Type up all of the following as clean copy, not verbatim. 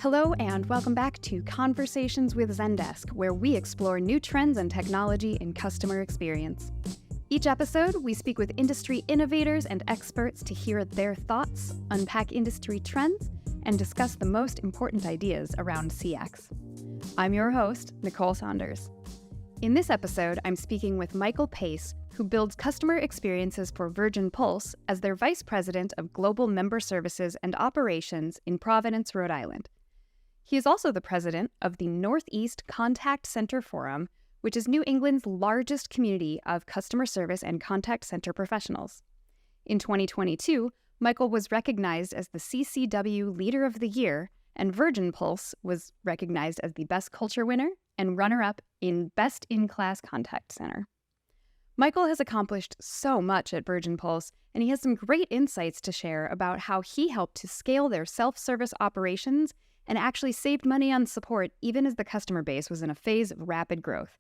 Hello and welcome back to Conversations with Zendesk, where we explore new trends and technology in customer experience. Each episode, we speak with industry innovators and experts to hear their thoughts, unpack industry trends, and discuss the most important ideas around CX. I'm your host, Nicole Saunders. In this episode, I'm speaking with Michael Pace, who builds customer experiences for Virgin Pulse as their Vice President of Global Member Services and Operations in Providence, Rhode Island. He is also the president of the Northeast Contact Center Forum, which is New England's largest community of customer service and contact center professionals. In 2022, Michael was recognized as the CCW Leader of the Year, and Virgin Pulse was recognized as the Best Culture winner and runner-up in Best In-Class Contact Center. Michael has accomplished so much at Virgin Pulse, and he has some great insights to share about how he helped to scale their self-service operations and actually saved money on support even as the customer base was in a phase of rapid growth.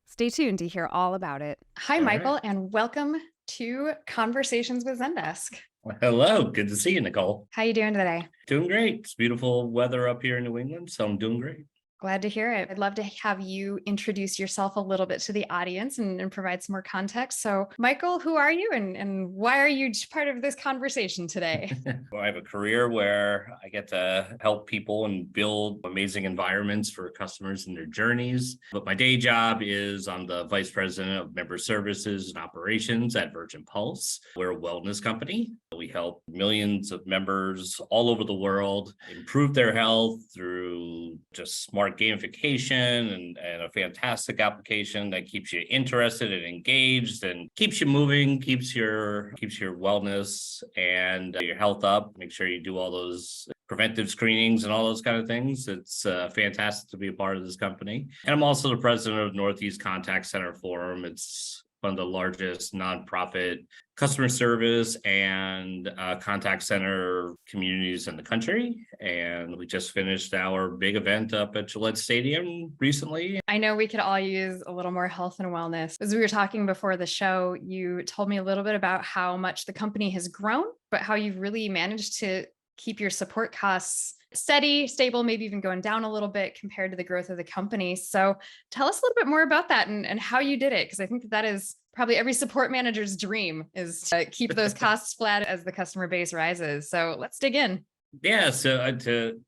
Stay tuned to hear all about it. Hi, Michael, and welcome to Conversations with Zendesk. Well, hello, good to see you, Nicole. How you doing today? Doing great. It's beautiful weather up here in New England, so I'm doing great. Glad to hear it. I'd love to have you introduce yourself a little bit to the audience and provide some more context. So, Michael, who are you and why are you part of this conversation today? Well, I have a career where I get to help people and build amazing environments for customers in their journeys. But my day job is I'm the Vice President of Member Services and Operations at Virgin Pulse. We're a wellness company. We help millions of members all over the world improve their health through just smart gamification and a fantastic application that keeps you interested and engaged and keeps you moving, keeps your wellness and your health up. Make sure you do all those preventive screenings and all those kind of things. It's fantastic to be a part of this company. And I'm also the president of Northeast Contact Center Forum. It's one of the largest nonprofit customer service and contact center communities in the country. And we just finished our big event up at Gillette Stadium recently. I know we could all use a little more health and wellness. As we were talking before the show, you told me a little bit about how much the company has grown, but how you've really managed to keep your support costs steady, stable, maybe even going down a little bit compared to the growth of the company. So tell us a little bit more about that and how you did it, because I think that is probably every support manager's dream, is to keep those costs flat as the customer base rises. So let's dig in. Yeah, so the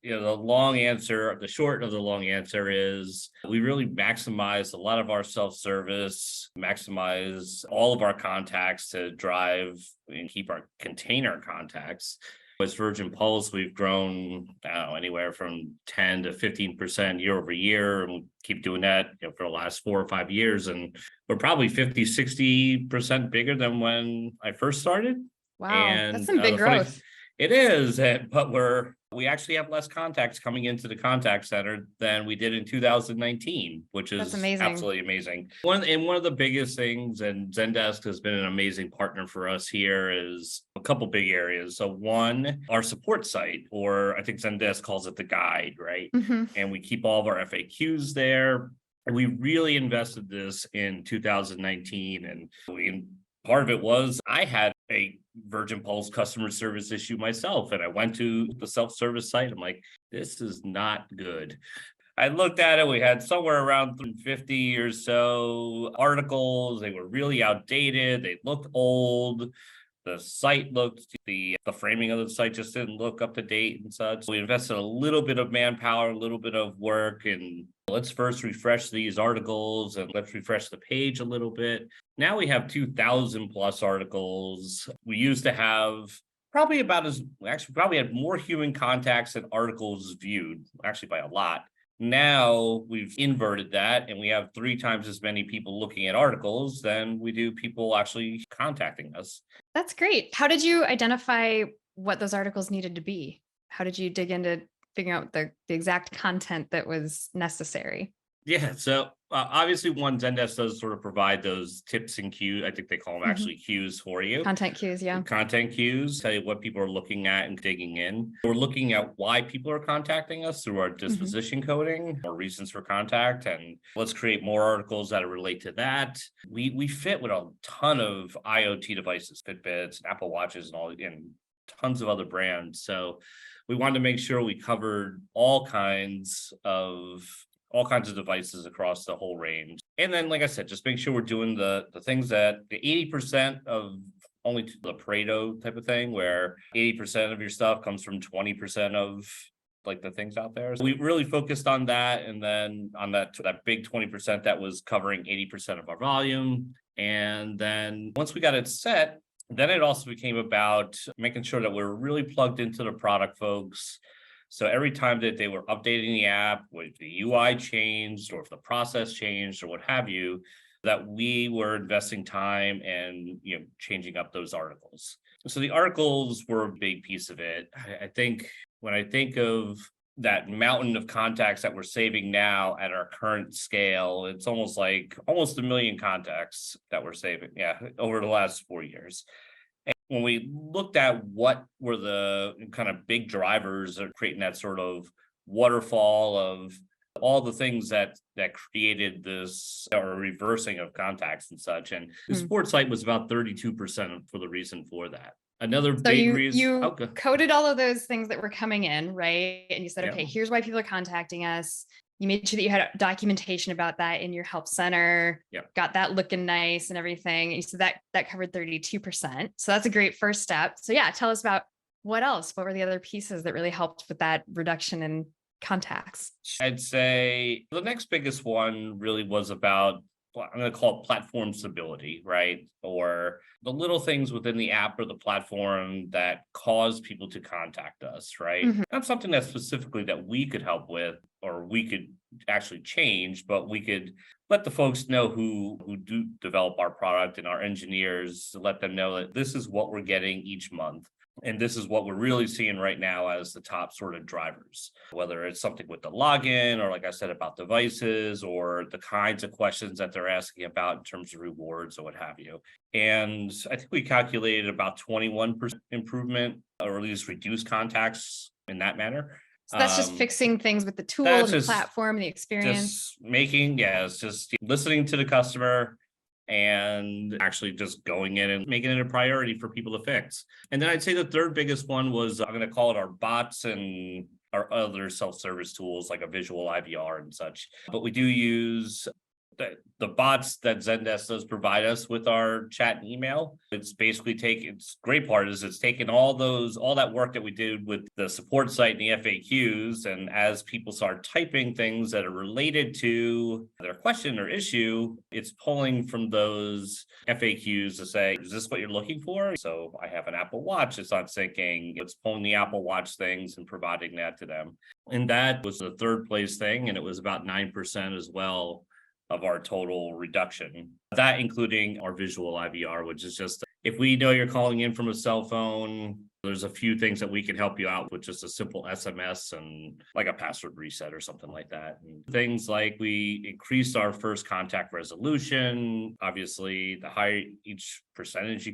short of the long answer is we really maximize a lot of our self-service, maximize all of our contacts to drive and keep our container contacts. As Virgin Pulse, we've grown anywhere from 10 to 15% year over year, and we keep doing that for the last 4 or 5 years. And we're probably 50, 60% bigger than when I first started. Wow, and that's some big growth. It is, but we actually have less contacts coming into the contact center than we did in 2019, which is absolutely amazing. One of the biggest things, and Zendesk has been an amazing partner for us here, is a couple big areas. So one, our support site, or I think Zendesk calls it the guide, right? Mm-hmm. And we keep all of our FAQs there. And we really invested this in 2019, and part of it was I had a Virgin Pulse customer service issue myself, and I went to the self-service site. I'm like, this is not good. I looked at it. We had somewhere around 350 or so articles. They were really outdated. They looked old. The site the framing of the site just didn't look up to date and such. We invested a little bit of manpower, a little bit of work, and let's first refresh these articles and let's refresh the page a little bit. Now we have 2,000 plus articles. We used to have probably had more human contacts than articles viewed, actually by a lot. Now we've inverted that, and we have 3 times as many people looking at articles than we do people actually contacting us. That's great. How did you identify what those articles needed to be? How did you dig into figuring out the exact content that was necessary? Yeah, so obviously Zendesk does sort of provide those tips and cues. I think they call them actually cues for you. Content cues, yeah. Content cues, tell you what people are looking at and digging in. We're looking at why people are contacting us through our disposition coding or reasons for contact. And let's create more articles that relate to that. We fit with a ton of IoT devices, Fitbits, Apple Watches, and tons of other brands. So we wanted to make sure we covered all kinds of devices across the whole range. And then, like I said, just make sure we're doing the things that the 80% of only the Pareto type of thing, where 80% of your stuff comes from 20% of like the things out there. So we really focused on that. And then on that big 20% that was covering 80% of our volume. And then once we got it set, then it also became about making sure that we're really plugged into the product folks. So every time that they were updating the app, if the UI changed or if the process changed or what have you, that we were investing time and changing up those articles. So the articles were a big piece of it. I think when I think of that mountain of contacts that we're saving now at our current scale, it's almost 1 million contacts that we're saving, over the last 4 years. When we looked at what were the kind of big drivers of creating that sort of waterfall of all the things that created this or reversing of contacts and such, and the sports site was about 32% for the reason for that. Another So big reason you coded all of those things that were coming in, right? And you said, Yeah. okay, here's why people are contacting us. You made sure that you had documentation about that in your help center, got that looking nice and everything. And you said that covered 32%. So that's a great first step. So yeah, tell us about what else? What were the other pieces that really helped with that reduction in contacts? I'd say the next biggest one really was about, I'm going to call it platform stability, right? Or the little things within the app or the platform that cause people to contact us, right? Mhm. Not something that specifically that we could help with or we could actually change, but we could let the folks know who do develop our product and our engineers, to let them know that this is what we're getting each month. And this is what we're really seeing right now as the top sort of drivers, whether it's something with the login or, like I said, about devices or the kinds of questions that they're asking about in terms of rewards or what have you. And I think we calculated about 21% improvement, or at least reduced contacts in that manner. So that's just fixing things with the tool that's and the just- platform, the experience. It's just listening to the customer and actually just going in and making it a priority for people to fix. And then I'd say the third biggest one was, I'm going to call it our bots and our other self-service tools like a visual IVR and such. But we do use the bots that Zendesk does provide us with our chat and email. It's basically its great part is it's taken all that work that we did with the support site and the FAQs. And as people start typing things that are related to their question or issue, it's pulling from those FAQs to say, is this what you're looking for? So I have an Apple Watch, it's not syncing. It's pulling the Apple Watch things and providing that to them. And that was the third place thing. And it was about 9% as well of our total reduction. That including our visual IVR, which is just, if we know you're calling in from a cell phone, there's a few things that we can help you out with, just a simple SMS and like a password reset or something like that. And things like we increased our first contact resolution. Obviously, the higher each percentage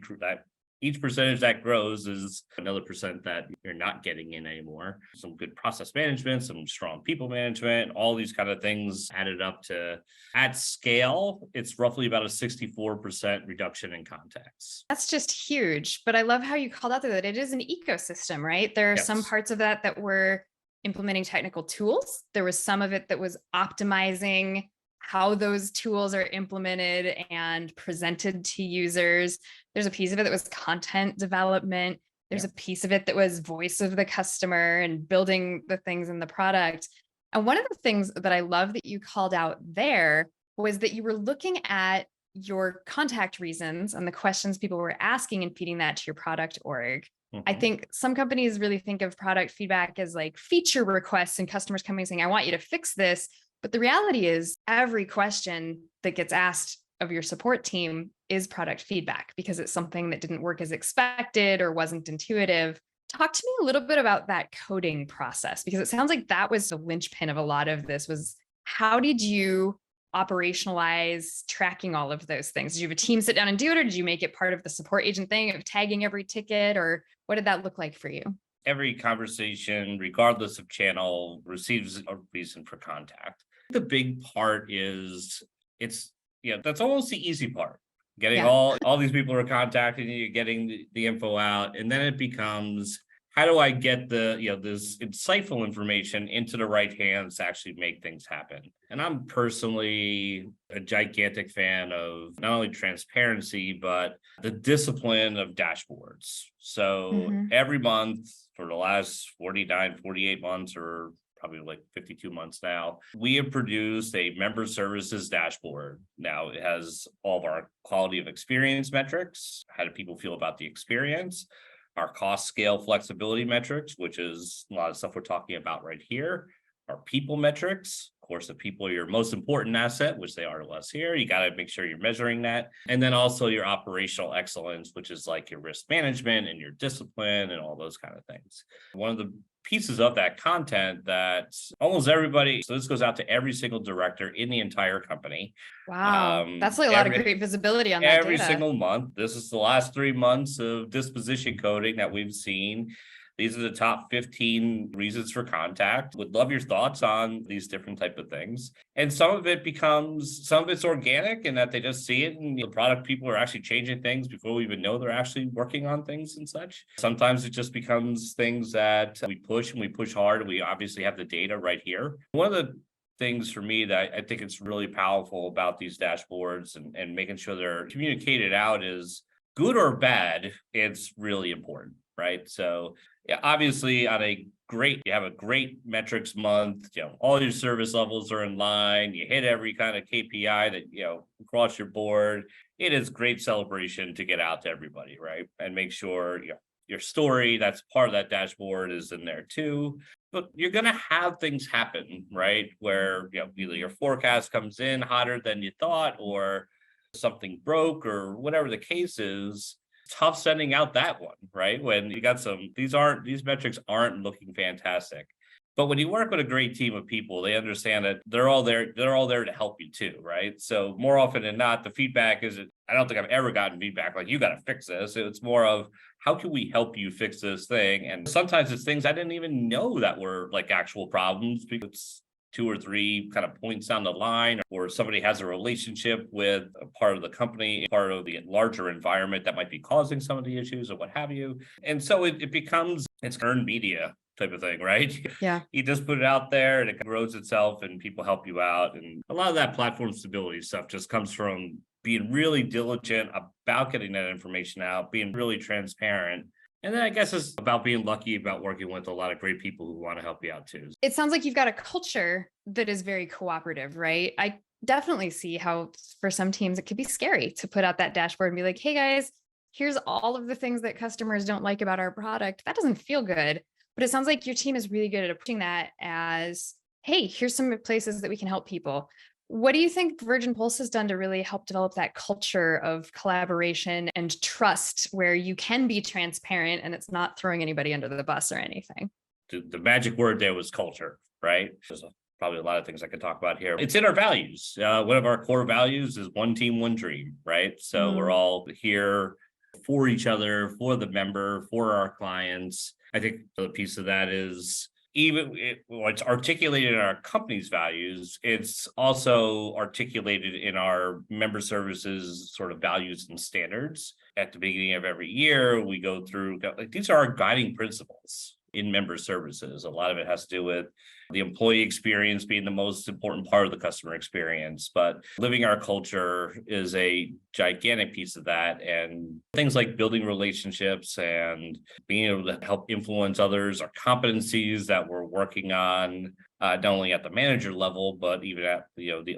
that grows is another percent that you're not getting in anymore. Some good process management, some strong people management, all these kind of things added up to, at scale, it's roughly about a 64% reduction in contacts. That's just huge. But I love how you called out there that it is an ecosystem, right? There are some parts of that were implementing technical tools. There was some of it that was optimizing how those tools are implemented and presented to users. There's a piece of it that was content development. There's a piece of it that was voice of the customer and building the things in the product. And one of the things that I love that you called out there was that you were looking at your contact reasons and the questions people were asking and feeding that to your product org. I think some companies really think of product feedback as like feature requests and customers coming saying, I want you to fix this. But the reality is every question that gets asked of your support team is product feedback because it's something that didn't work as expected or wasn't intuitive. Talk to me a little bit about that coding process, because it sounds like that was the linchpin of a lot of this. Was how did you operationalize tracking all of those things? Did you have a team sit down and do it, or did you make it part of the support agent thing of tagging every ticket, or what did that look like for you? Every conversation, regardless of channel, receives a reason for contact. The big part is that's almost the easy part. Getting all these people are contacting you, getting the info out, and then it becomes how do I get this insightful information into the right hands to actually make things happen? And I'm personally a gigantic fan of not only transparency, but the discipline of dashboards. So every month for the last 49, 48 months, or probably like 52 months now, we have produced a member services dashboard. Now it has all of our quality of experience metrics. How do people feel about the experience? Our cost, scale, flexibility metrics, which is a lot of stuff we're talking about right here. Our people metrics. Of course, the people are your most important asset, which they are to us here. You got to make sure you're measuring that. And then also your operational excellence, which is like your risk management and your discipline and all those kind of things. One of the pieces of that content that almost everybody, so this goes out to every single director in the entire company. Wow. That's like a lot of great visibility on that every data. single month. This is the last 3 months of disposition coding that we've seen. These are the top 15 reasons for contact. Would love your thoughts on these different type of things. And some of it's organic in that they just see it and the product people are actually changing things before we even know they're actually working on things and such. Sometimes it just becomes things that we push hard, and we obviously have the data right here. One of the things for me that I think it's really powerful about these dashboards and making sure they're communicated out is good or bad, it's really important, right? So yeah, obviously you have a great metrics month, all your service levels are in line, you hit every kind of KPI that, across your board. It is great celebration to get out to everybody, right? And make sure, your story, that's part of that dashboard, is in there too. But you're going to have things happen, right? Where, either your forecast comes in hotter than you thought, or something broke, or whatever the case is. Tough sending out that one, right? When you got these metrics aren't looking fantastic. But when you work with a great team of people, they understand that they're all there to help you too, right? So more often than not, the feedback isn't, I don't think I've ever gotten feedback like, you got to fix this. It's more of, how can we help you fix this thing? And sometimes it's things I didn't even know that were like actual problems, because it's 2 or 3 kind of points down the line, or somebody has a relationship with a part of the company, part of the larger environment that might be causing some of the issues or what have you. And so it becomes, it's earned media type of thing, right? Yeah. You just put it out there and it grows itself and people help you out. And a lot of that platform stability stuff just comes from being really diligent about getting that information out, being really transparent. And then I guess it's about being lucky about working with a lot of great people who want to help you out too. It sounds like you've got a culture that is very cooperative, right? I definitely see how for some teams it could be scary to put out that dashboard and be like, hey guys, here's all of the things that customers don't like about our product. That doesn't feel good. But it sounds like your team is really good at approaching that as, hey, here's some places that we can help people. What do you think Virgin Pulse has done to really help develop that culture of collaboration and trust where you can be transparent and it's not throwing anybody under the bus or anything? The magic word there was culture, right? There's probably a lot of things I could talk about here. It's in our values. One of our core values is one team, one dream, right? So we're all here for each other, for the member, for our clients. I think the piece of that is, it's articulated in our company's values, it's also articulated in our member services sort of values and standards. At the beginning of every year, we go through, like, these are our guiding principles in member services. A lot of it has to do with the employee experience being the most important part of the customer experience, but living our culture is a gigantic piece of that. And things like building relationships and being able to help influence others are competencies that we're working on, not only at the manager level, but even at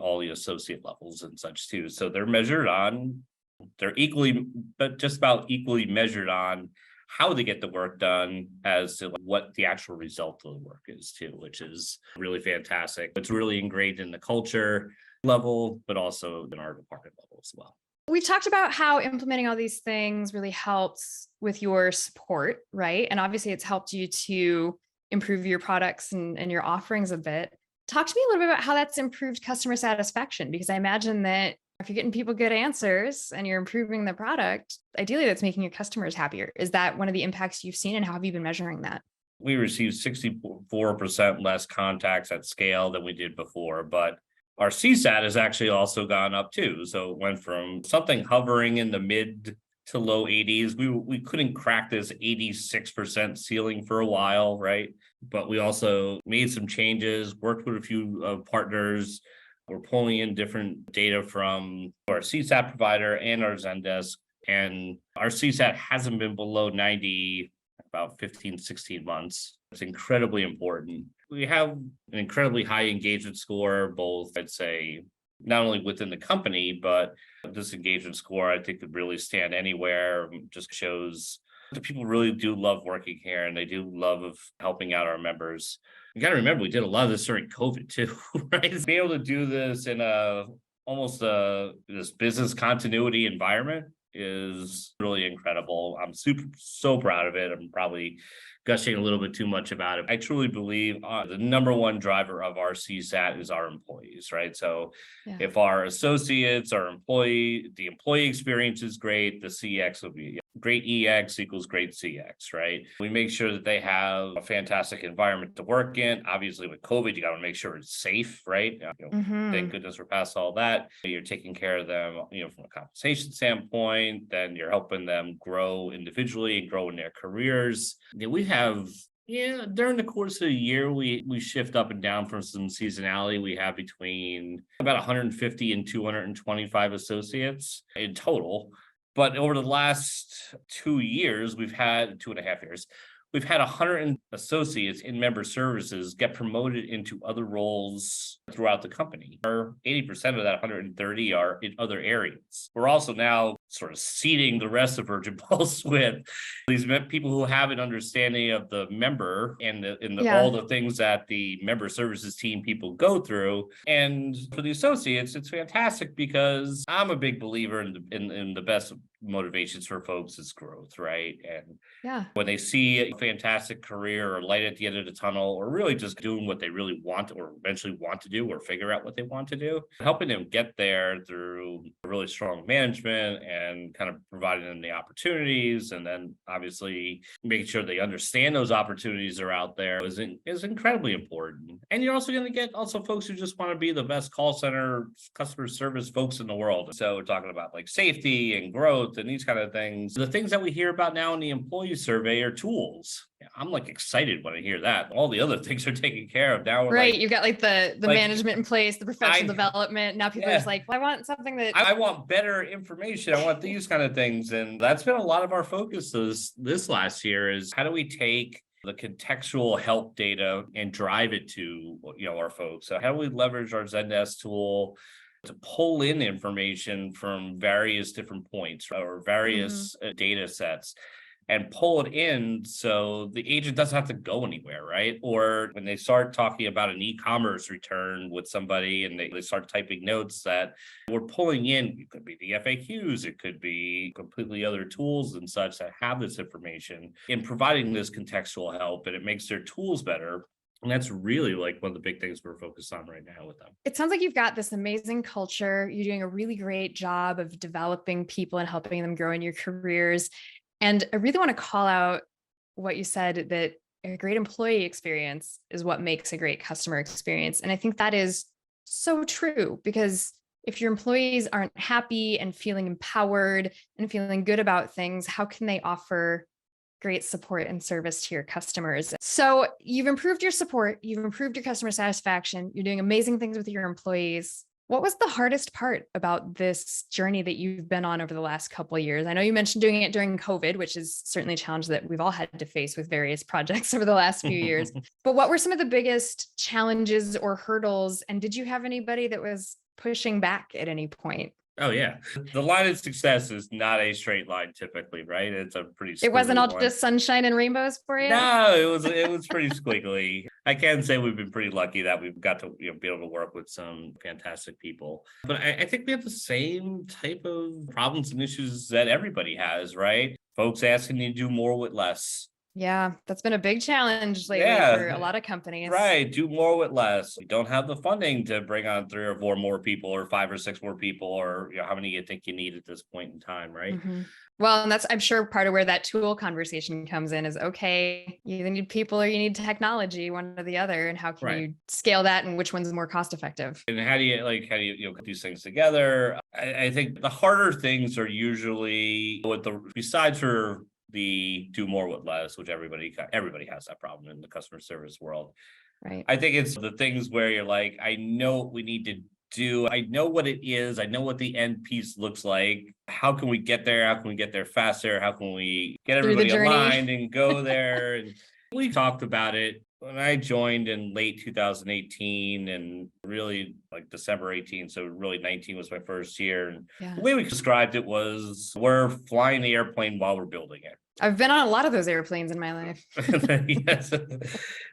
all the associate levels and such too. So they're equally, but just about equally measured on how they get the work done as to what the actual result of the work is too, which is really fantastic. It's really ingrained in the culture level, but also in our department level as well. We've talked about how implementing all these things really helps with your support, right? And obviously it's helped you to improve your products and your offerings a bit. Talk to me a little bit about how that's improved customer satisfaction, because I imagine that if you're getting people good answers and you're improving the product, ideally that's making your customers happier. Is that one of the impacts you've seen, and how have you been measuring that? We received 64% less contacts at scale than we did before, but our CSAT has actually also gone up too. So it went from something hovering in the mid to low 80s. We couldn't crack this 86% ceiling for a while, right? But we also made some changes, worked with a few partners. We're pulling in different data from our CSAT provider and our Zendesk. And our CSAT hasn't been below 90 about 15, 16 months. It's incredibly important. We have an incredibly high engagement score, both, I'd say, not only within the company, but this engagement score, I think, could really stand anywhere. Just shows that people really do love working here and they do love helping out our members. You got to remember, we did a lot of this during COVID too, right? Being able to do this in almost this business continuity environment is really incredible. I'm so proud of it. I'm probably gushing a little bit too much about it. I truly believe the number one driver of our CSAT is our employees, right? So if our associates, the employee experience is great, the CX will be great. EX equals great CX, right? We make sure that they have a fantastic environment to work in. Obviously, with COVID, you got to make sure it's safe, right? Thank goodness we're past all that. You're taking care of them, from a compensation standpoint. Then you're helping them grow individually and grow in their careers. We have during the course of the year, we shift up and down from some seasonality. We have between about 150 and 225 associates in total. But over the last 2 years, 2.5 years, we've had 100 associates in member services get promoted into other roles throughout the company. Or 80% of that 130 are in other areas. We're also now sort of seeding the rest of Virgin Pulse with these people who have an understanding of the member and all the things that the member services team people go through. And for the associates, it's fantastic because I'm a big believer in the best motivations for folks is growth, right? And when they see a fantastic career or light at the end of the tunnel, or really just doing what they really want or eventually want to do or figure out what they want to do, helping them get there through really strong management and kind of providing them the opportunities, and then obviously making sure they understand those opportunities are out there is incredibly important. And you're also going to get folks who just want to be the best call center customer service folks in the world. So we're talking about like safety and growth and these kind of things. The things that we hear about now in the employee survey are tools. I'm like excited when I hear that. All the other things are taken care of now. Right. You've got like the management in place, the professional development. Now people are just like, well, I want something that I want better information. I want these kind of things. And that's been a lot of our focus this last year is how do we take the contextual help data and drive it to, our folks. So how do we leverage our Zendesk tool to pull in information from various different points or various data sets and pull it in so the agent doesn't have to go anywhere, right? Or when they start talking about an e-commerce return with somebody and they start typing notes that we're pulling in, it could be the FAQs, it could be completely other tools and such that have this information in providing this contextual help, and it makes their tools better. And that's really like one of the big things we're focused on right now with them. It sounds like you've got this amazing culture. You're doing a really great job of developing people and helping them grow in your careers. And I really want to call out what you said, that a great employee experience is what makes a great customer experience. And I think that is so true, because if your employees aren't happy and feeling empowered and feeling good about things, how can they offer great support and service to your customers? So you've improved your support, you've improved your customer satisfaction, you're doing amazing things with your employees. What was the hardest part about this journey that you've been on over the last couple of years? I know you mentioned doing it during COVID, which is certainly a challenge that we've all had to face with various projects over the last few years. But what were some of the biggest challenges or hurdles? And did you have anybody that was pushing back at any point? Oh yeah. The line of success is not a straight line typically, right? It's a pretty It wasn't all one. just sunshine and rainbows for you? No, it was pretty squiggly. I can say we've been pretty lucky that we've got to be able to work with some fantastic people. But I think we have the same type of problems and issues that everybody has, right? Folks asking you to do more with less. Yeah, that's been a big challenge lately for a Yeah, lot of companies. right. Do more with less. We don't have the funding to bring on 3 or 4 more people, or 5 or 6 more people, or how many you think you need at this point in time, right? hmm Well, and that's, I'm sure, part of where that tool conversation comes in is, okay, you either need people or you need technology, one or the other. And how can Right. you scale that and which one's more cost effective? And how do you put these things together? I think the harder things are usually with the besides for the do more with less, which everybody has that problem in the customer service world. Right. I think it's the things where you're like, I know what we need to do. I know what it is. I know what the end piece looks like. How can we get there? How can we get there faster? How can we get Through the everybody journey. aligned and go there? And we talked about it when I joined in late 2018 and really like December 18. So really 19 was my first year. And Yeah. the way we described it was we're flying the airplane while we're building it. I've been on a lot of those airplanes in my life. Yes.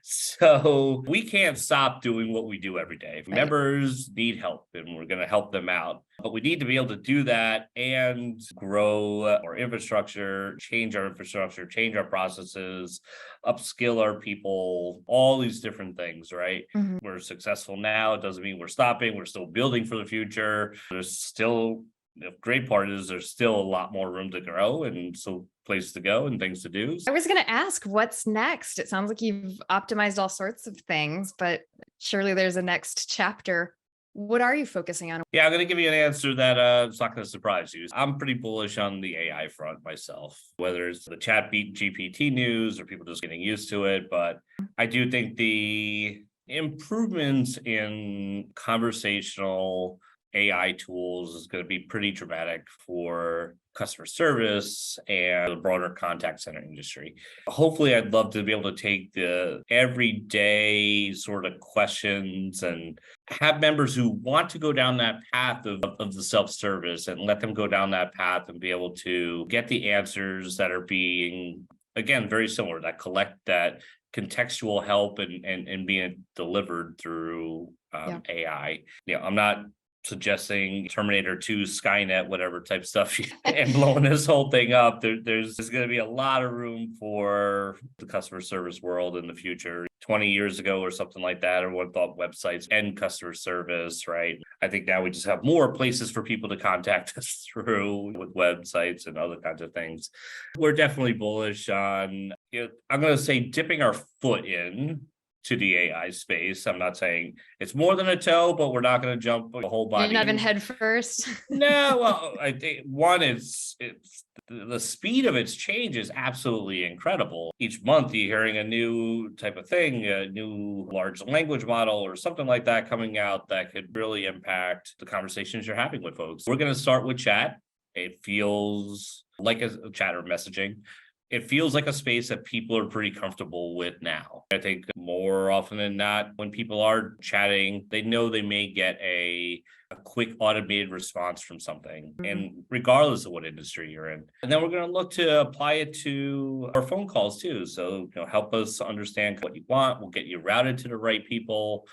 So we can't stop doing what we do every day. Right. Members need help and we're going to help them out. But we need to be able to do that and grow our infrastructure, change our infrastructure, change our processes, upskill our people, all these different things, right? Mhm. We're successful now. It doesn't mean we're stopping. We're still building for the future. There's still the great part is there's still a lot more room to grow and so places to go and things to do. I was going to ask, what's next? It sounds like you've optimized all sorts of things, but surely there's a next chapter. What are you focusing on? Yeah, I'm going to give you an answer that it's not going to surprise you. I'm pretty bullish on the AI front myself, whether it's the chat GPT news or people just getting used to it. But I do think the improvements in conversational AI tools is going to be pretty dramatic for customer service and the broader contact center industry. Hopefully, I'd love to be able to take the everyday sort of questions and have members who want to go down that path of the self-service and let them go down that path and be able to get the answers that are being, again, very similar, that collect that contextual help and being delivered through Yeah. AI. I'm not suggesting Terminator 2, Skynet, whatever type stuff, and blowing this whole thing up. There's going to be a lot of room for the customer service world in the future. 20 years ago or something like that, everyone thought websites and customer service, right? I think now we just have more places for people to contact us through with websites and other kinds of things. We're definitely bullish on, I'm going to say dipping our foot in to the AI space. I'm not saying it's more than a toe, but we're not going to jump a whole You're body not even in. head first. No, well, I think one is it's the speed of its change is absolutely incredible. Each month you're hearing a new type of thing, a new large language model or something like that coming out that could really impact the conversations you're having with folks. We're going to start with chat. It feels like a chat or messaging. It feels like a space that people are pretty comfortable with now. I think more often than not, when people are chatting, they know they may get a quick automated response from something, and regardless of what industry you're in. And then we're going to look to apply it to our phone calls too. So, help us understand what you want. We'll get you routed to the right people.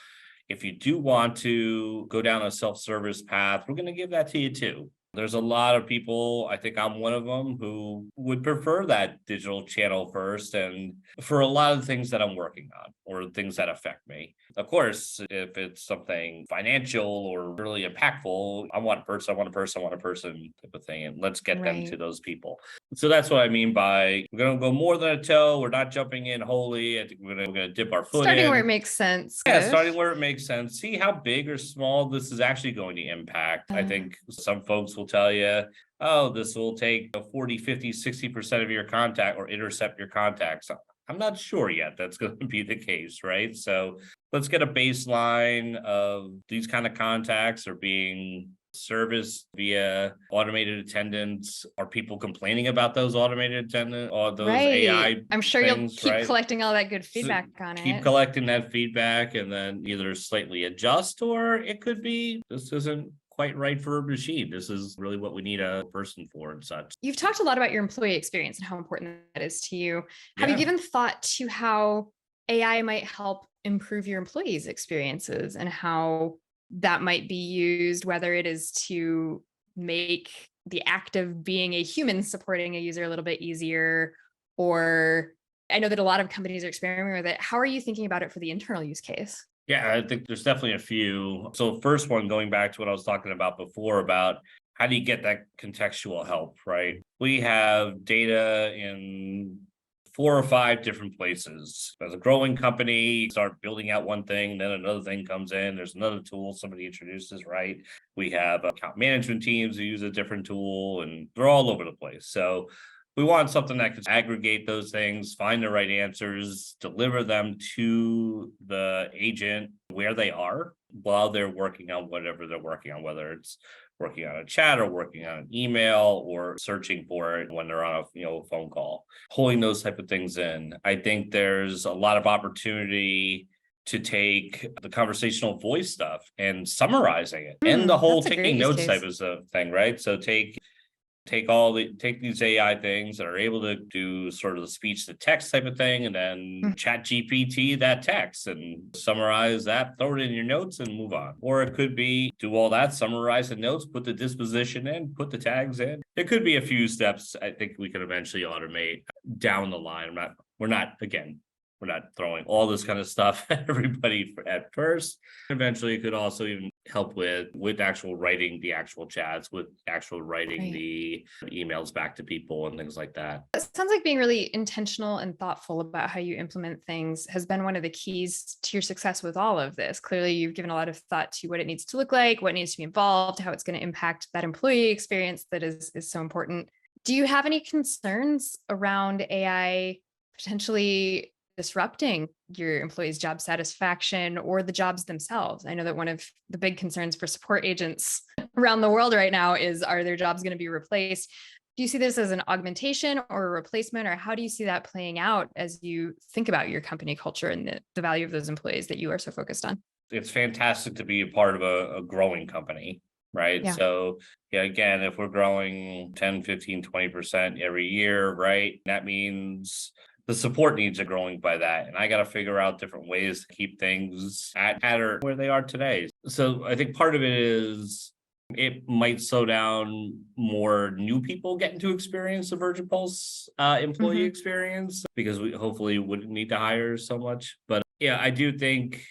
If you do want to go down a self-service path, we're going to give that to you too. There's a lot of people, I think I'm one of them, who would prefer that digital channel first. And for a lot of things that I'm working on or things that affect me, of course, if it's something financial or really impactful, I want a person type of thing. And let's get them to Right. those people. So that's what I mean by we're going to go more than a toe. We're not jumping in wholly. I think we're going to dip our foot Starting where it in. makes sense. Yeah, Good. starting where it makes sense. See how big or small this is actually going to impact. I think some folks will tell you, oh, this will take 40, 50, 60% of your contact or intercept your contacts. I'm not sure yet that's going to be the case, right? So let's get a baseline of these kind of contacts are being serviced via automated attendants. Are people complaining about those automated attendant or those Right. AI I'm sure you'll things, keep right? collecting all that good So feedback on keep it. collecting that feedback and then either slightly adjust, or it could be this isn't quite right for a machine. This is really what we need a person for and such. You've talked a lot about your employee experience and how important that is to you. Have you Yeah. given thought to how AI might help improve your employees' experiences and how that might be used, whether it is to make the act of being a human supporting a user a little bit easier, or I know that a lot of companies are experimenting with it. How are you thinking about it for the internal use case? Yeah, I think there's definitely a few. So first one, going back to what I was talking about before about how do you get that contextual help, right? We have data in 4 or 5 different places. As a growing company, you start building out one thing, then another thing comes in. There's another tool somebody introduces, right? We have account management teams who use a different tool, and they're all over the place. So we want something that could aggregate those things, find the right answers, deliver them to the agent where they are while they're working on whatever they're working on, whether it's working on a chat or working on an email or searching for it when they're on a phone call. Pulling those type of things in. I think there's a lot of opportunity to take the conversational voice stuff and summarizing it, and the whole That's a great taking use notes type case. of thing, right? So take these AI things that are able to do sort of the speech to text type of thing, and then chat GPT that text and summarize that, throw it in your notes and move on. Or it could be do all that, summarize the notes, put the disposition in, put the tags in. There could be a few steps I think we could eventually automate down the line. We're not throwing all this kind of stuff at everybody at first. Eventually, it could also even help with actual writing the actual chats, with actual writing Right. the emails back to people and things like that. It sounds like being really intentional and thoughtful about how you implement things has been one of the keys to your success with all of this. Clearly, you've given a lot of thought to what it needs to look like, what needs to be involved, how it's going to impact that employee experience that is so important. Do you have any concerns around AI potentially disrupting your employees' job satisfaction or the jobs themselves? I know that one of the big concerns for support agents around the world right now is, are their jobs going to be replaced? Do you see this as an augmentation or a replacement, or how do you see that playing out as you think about your company culture and the value of those employees that you are so focused on? It's fantastic to be a part of a growing company, right? Yeah. So yeah, again, if we're growing 10, 15, 20% every year, right? That means the support needs are growing by that. And I got to figure out different ways to keep things at or where they are today. So I think part of it is it might slow down more new people getting to experience the Virgin Pulse employee experience, because we hopefully wouldn't need to hire so much. But yeah, I do think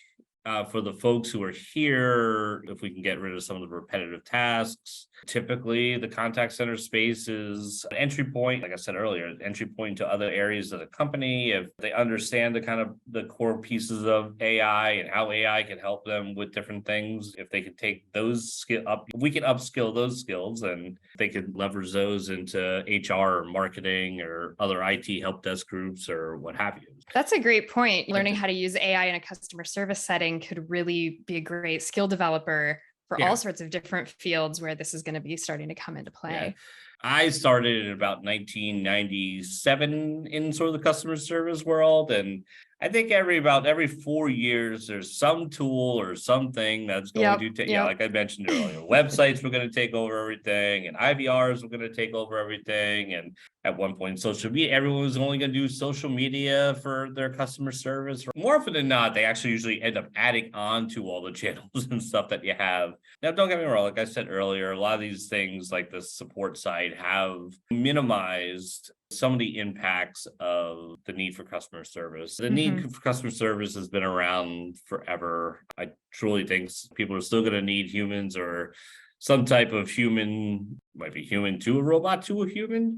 for the folks who are here, if we can get rid of some of the repetitive tasks, typically the contact center space is an entry point, like I said earlier, an entry point to other areas of the company. If they understand the kind of the core pieces of AI and how AI can help them with different things, if they could take those skill up, we can upskill those skills, and they could leverage those into HR or marketing or other IT help desk groups or what have you. That's a great point. Learning how to use AI in a customer service setting could really be a great skill developer for all Yeah. sorts of different fields where this is going to be starting to come into Yeah. play. I started in about 1997 in sort of the customer service world. And I think every 4 years, there's some tool or something that's going to take, yeah, like I mentioned earlier, websites were going to take over everything, and IVRs were going to take over everything. And at one point, social media, everyone was only going to do social media for their customer service. More often than not, they actually usually end up adding on to all the channels and stuff that you have. Now, don't get me wrong, like I said earlier, a lot of these things like the support side have minimized some of the impacts of the need for customer service. The need for customer service has been around forever. I truly think people are still going to need humans, or some type of human, might be human to a robot to a human,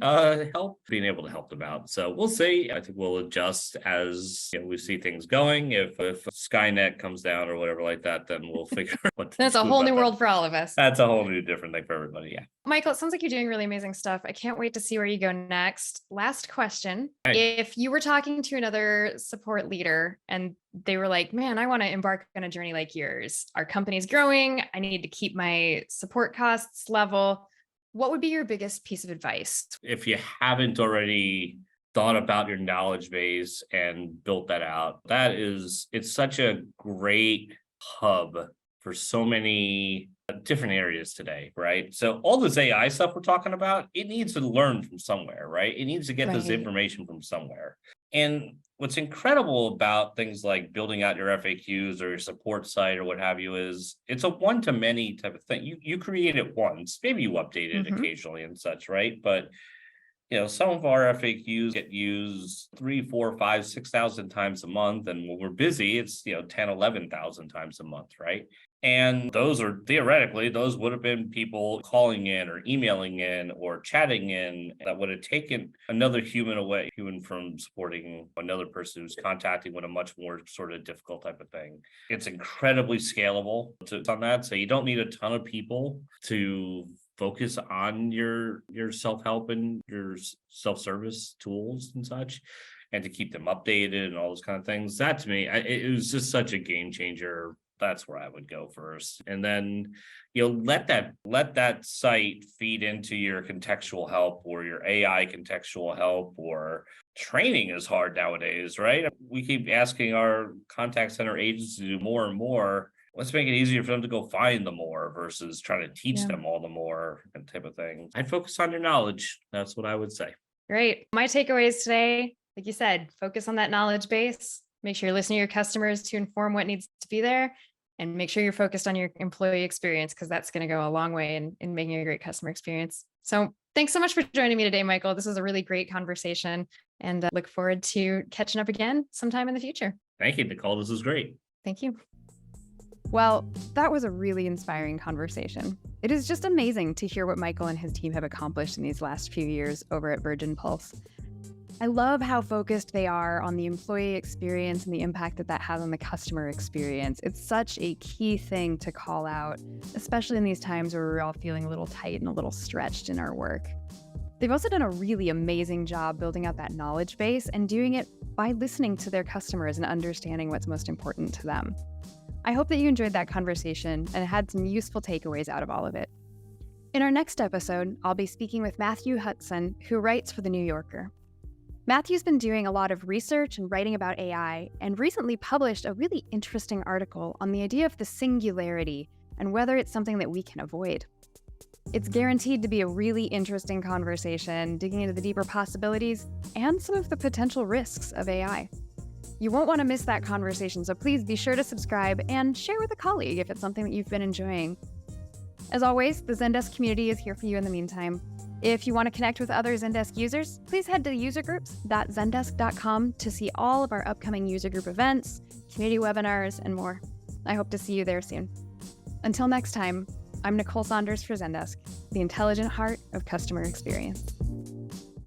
help, being able to help them out. So we'll see. I think we'll adjust as we see things going. If Skynet comes down or whatever like that, then we'll figure out what to That's a do whole about new that. world for all of us. That's a whole new different thing for everybody. Yeah. Michael, it sounds like you're doing really amazing stuff. I can't wait to see where you go next. Last question. Hey. If you were talking to another support leader and they were like, man, I want to embark on a journey like yours. Our company's growing. I need to keep my support costs level. What would be your biggest piece of advice? If you haven't already thought about your knowledge base and built that out, it's such a great hub for so many different areas today, right? So all this AI stuff we're talking about, it needs to learn from somewhere, right? It needs to get this information from somewhere. And what's incredible about things like building out your FAQs or your support site or what have you is it's a one-to-many type of thing. You create it once, maybe you update it occasionally and such, right? But Some of our FAQs get used 3, 4, 5, 6,000 times a month. And when we're busy, it's, 10, 11,000 times a month, right? And those are theoretically, those would have been people calling in or emailing in or chatting in that would have taken another human from supporting another person who's contacting with a much more sort of difficult type of thing. It's incredibly scalable on that. So you don't need a ton of people to focus on your self-help and your self-service tools and such, and to keep them updated and all those kind of things. That to me, it was just such a game changer. That's where I would go first. And then let that site feed into your contextual help or your AI contextual help. Or training is hard nowadays, right? We keep asking our contact center agents to do more and more. Let's make it easier for them to go find the more versus trying to teach them all the more and type of thing. I'd focus on your knowledge. That's what I would say. Great. My takeaways today, like you said, focus on that knowledge base. Make sure you're listening to your customers to inform what needs to be there, and make sure you're focused on your employee experience, because that's going to go a long way in making a great customer experience. So thanks so much for joining me today, Michael. This was a really great conversation, and look forward to catching up again sometime in the future. Thank you, Nicole. This was great. Thank you. Well, that was a really inspiring conversation. It is just amazing to hear what Michael and his team have accomplished in these last few years over at Virgin Pulse. I love how focused they are on the employee experience and the impact that has on the customer experience. It's such a key thing to call out, especially in these times where we're all feeling a little tight and a little stretched in our work. They've also done a really amazing job building out that knowledge base and doing it by listening to their customers and understanding what's most important to them. I hope that you enjoyed that conversation and had some useful takeaways out of all of it. In our next episode, I'll be speaking with Matthew Hudson, who writes for The New Yorker. Matthew's been doing a lot of research and writing about AI, and recently published a really interesting article on the idea of the singularity and whether it's something that we can avoid. It's guaranteed to be a really interesting conversation, digging into the deeper possibilities and some of the potential risks of AI. You won't want to miss that conversation, so please be sure to subscribe and share with a colleague if it's something that you've been enjoying. As always, the Zendesk community is here for you in the meantime. If you want to connect with other Zendesk users, please head to usergroups.zendesk.com to see all of our upcoming user group events, community webinars, and more. I hope to see you there soon. Until next time, I'm Nicole Saunders for Zendesk, the intelligent heart of customer experience.